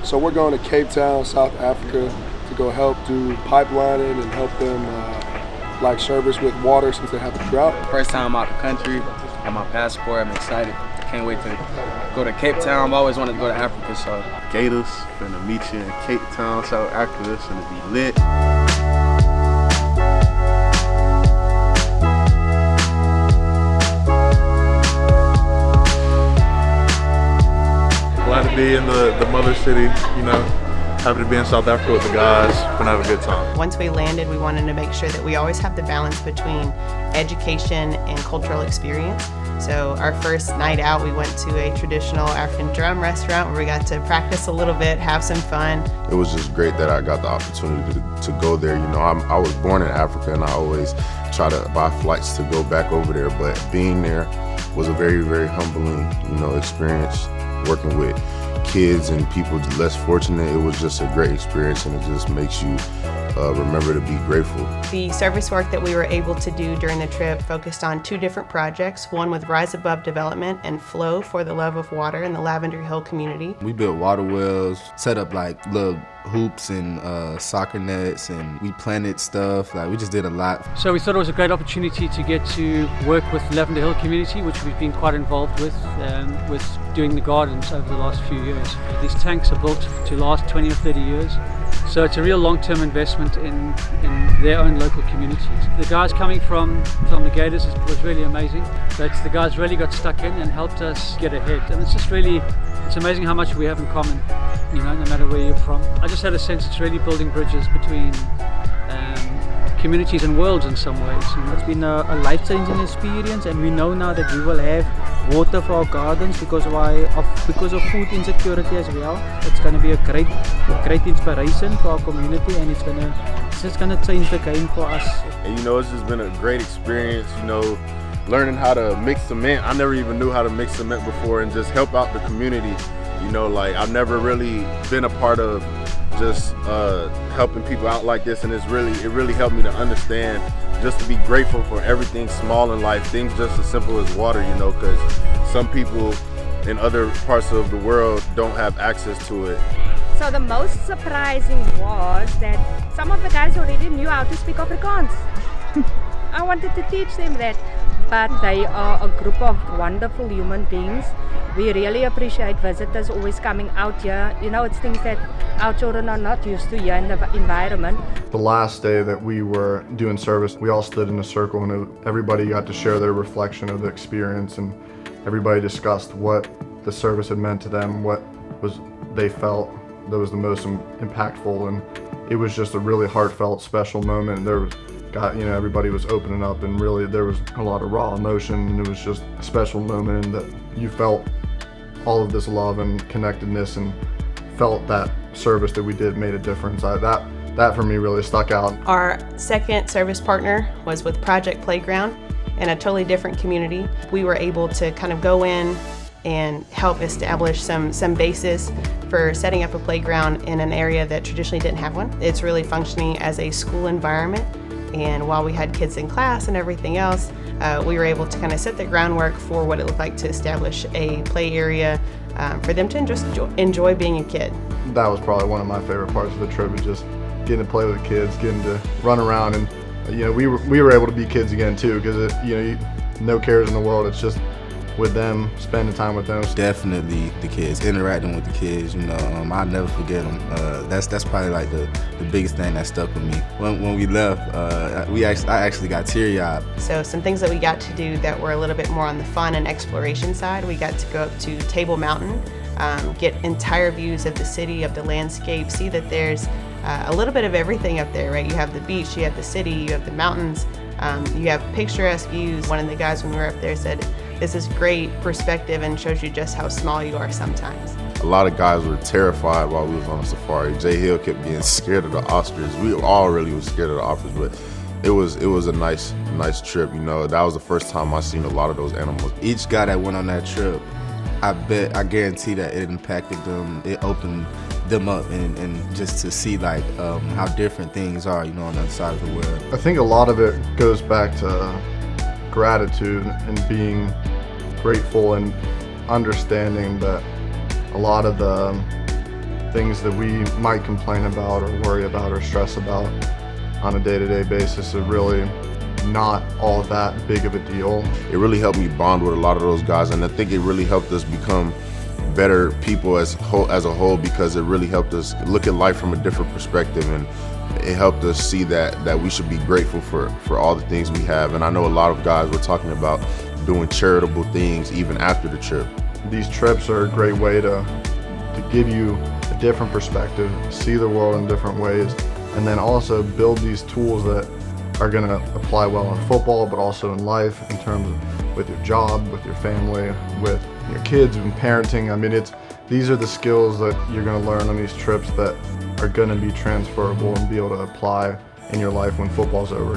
So we're going to Cape Town, South Africa, to go help do pipelining and help them like service with water since they have a drought. First time out the country, got my passport, I'm excited. Can't wait to go to Cape Town. I've always wanted to go to Africa, so. Gators, finna meet you in Cape Town, South Africa. It's gonna be lit. Glad to be in the mother city, you know. Happy to be in South Africa with the guys. Gonna have a good time. Once we landed, we wanted to make sure that we always have the balance between education and cultural experience. So our first night out, we went to a traditional African drum restaurant where we got to practice a little bit, have some fun. It was just great that I got the opportunity to go there. You know, I was born in Africa and I always try to buy flights to go back over there, but being there was a very, very humbling, you know, experience. Working with kids and people less fortunate, it was just a great experience, and it just makes you remember to be grateful. The service work that we were able to do during the trip focused on two different projects, one with Rise Above Development and Flow for the Love of Water in the Lavender Hill community. We built water wells, set up like little hoops and soccer nets, and we planted stuff. Like, we just did a lot. So we thought it was a great opportunity to get to work with Lavender Hill community, which we've been quite involved with doing the gardens over the last few years. These tanks are built to last 20 or 30 years. So it's a real long-term investment in their own local communities. The guys coming from the Gators was really amazing. But the guys really got stuck in and helped us get ahead. And it's amazing how much we have in common, you know, no matter where you're from. I just had a sense it's really building bridges between communities and worlds in some ways. You know? It's been a life-changing experience, and we know now that we will have water for our gardens because of food insecurity as well. It's going to be a great inspiration for our community, and it's just going to change the game for us. And you know, it's just been a great experience, you know, learning how to mix cement. I never even knew how to mix cement before, and just help out the community. You know, like, I've never really been a part of just helping people out like this, and it really helped me to understand just to be grateful for everything small in life, things just as simple as water, you know, because some people in other parts of the world don't have access to it. So the most surprising was that some of the guys already knew how to speak Afrikaans. I wanted to teach them that, but they are a group of wonderful human beings. We really appreciate visitors always coming out here. You know, it's things that our children are not used to here in the environment. The last day that we were doing service, we all stood in a circle, and everybody got to share their reflection of the experience, and everybody discussed what the service had meant to them, what they felt that was the most impactful, and it was just a really heartfelt, special moment. Everybody was opening up, and really there was a lot of raw emotion, and it was just a special moment, and that you felt all of this love and connectedness, and felt that service that we did made a difference. That for me really stuck out. Our second service partner was with Project Playground in a totally different community. We were able to kind of go in and help establish some basis for setting up a playground in an area that traditionally didn't have one. It's really functioning as a school environment, and while we had kids in class and everything else, we were able to kind of set the groundwork for what it looked like to establish a play area for them to just enjoy being a kid. That was probably one of my favorite parts of the trip, was just getting to play with the kids, getting to run around, and you know, we were able to be kids again too, because no cares in the world. It's just with them, spending time with them. Definitely the kids, interacting with the kids, you know, I'll never forget them. That's probably like the biggest thing that stuck with me. When we left, I actually got teary-eyed. So some things that we got to do that were a little bit more on the fun and exploration side, we got to go up to Table Mountain, get entire views of the city, of the landscape, see that there's a little bit of everything up there, right? You have the beach, you have the city, you have the mountains, you have picturesque views. One of the guys when we were up there said, "This is great perspective and shows you just how small you are sometimes." A lot of guys were terrified while we was on the safari. Jay Hill kept getting scared of the ostrich. We all really was scared of the ostrich, but it was a nice trip. You know, that was the first time I seen a lot of those animals. Each guy that went on that trip, I guarantee that it impacted them. It opened them up, and just to see like how different things are, you know, on the other side of the world. I think a lot of it goes back to gratitude and being grateful, and understanding that a lot of things that we might complain about or worry about or stress about on a day-to-day basis are really not all that big of a deal. It really helped me bond with a lot of those guys, and I think it really helped us become better people as a whole, because it really helped us look at life from a different perspective, and it helped us see that we should be grateful for all the things we have. And I know a lot of guys were talking about doing charitable things even after the trip. These trips are a great way to give you a different perspective, see the world in different ways, and then also build these tools that are going to apply well in football, but also in life, in terms of with your job, with your family, with your kids, and parenting. I mean, these are the skills that you're going to learn on these trips that are going to be transferable and be able to apply in your life when football's over.